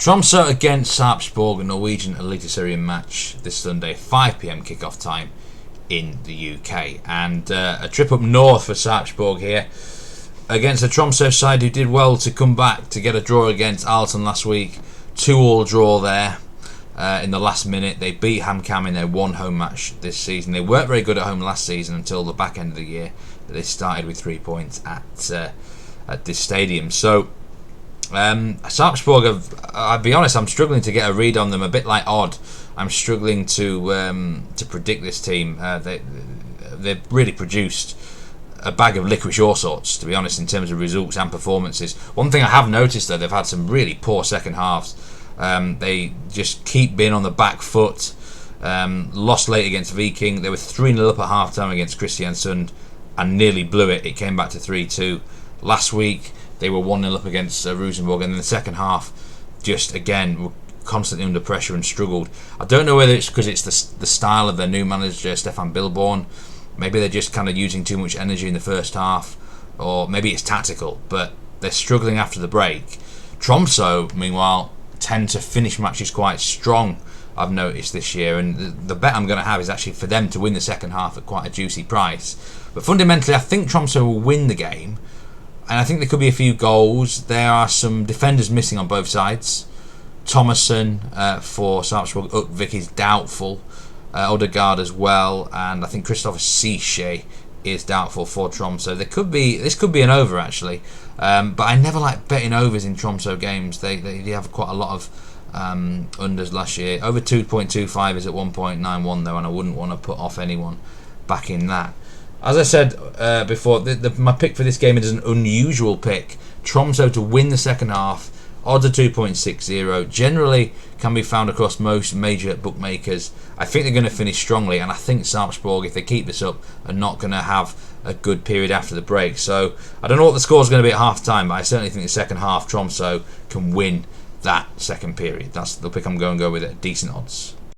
Tromsø against Sarpsborg, a Norwegian Eliteserien match this Sunday, 5 PM kickoff time in the UK. And a trip up north for Sarpsborg here against the Tromsø side who did well to come back to get a draw against Alton last week. 2-2 draw there in the last minute. They beat HamKam in their one home match this season. They weren't very good at home last season until the back end of the year. They started with 3 points at this stadium. So Sarpsborg, I'll be honest, I'm struggling to get a read on them. A bit like Odd, I'm struggling to predict this team. They've really produced a bag of licorice all sorts, to be honest, in terms of results and performances. One thing I have noticed, though, they've had some really poor second halves. They just keep being on the back foot. Lost late against Viking. They were 3-0 up at half-time against Kristiansund and nearly blew it. It came back to 3-2. Last week, they were 1-0 up against Rosenborg, and in the second half, just again, were constantly under pressure and struggled. I don't know whether it's because it's the style of their new manager, Stefan Billborn. Maybe they're just kind of using too much energy in the first half, or maybe it's tactical, but they're struggling after the break. Tromsø, meanwhile, tend to finish matches quite strong, I've noticed this year, and the bet I'm going to have is actually for them to win the second half at quite a juicy price. But fundamentally, I think Tromsø will win the game, and I think there could be a few goals. There are some defenders missing on both sides. Thomason for Sarpsborg, Utvik is doubtful. Odegaard as well, and I think Christopher Cichet is doubtful for Tromsø. This could be an over actually, but I never like betting overs in Tromsø games. They have quite a lot of unders last year. Over 2.25 is at 1.91 though, and I wouldn't want to put off anyone back in that. As I said before, my pick for this game is an unusual pick. Tromsø to win the second half. Odds are 2.60. Generally can be found across most major bookmakers. I think they're going to finish strongly, and I think Sarpsborg, if they keep this up, are not going to have a good period after the break. So I don't know what the score is going to be at half time, but I certainly think the second half Tromsø can win that second period. That's the pick I'm going to go with at decent odds.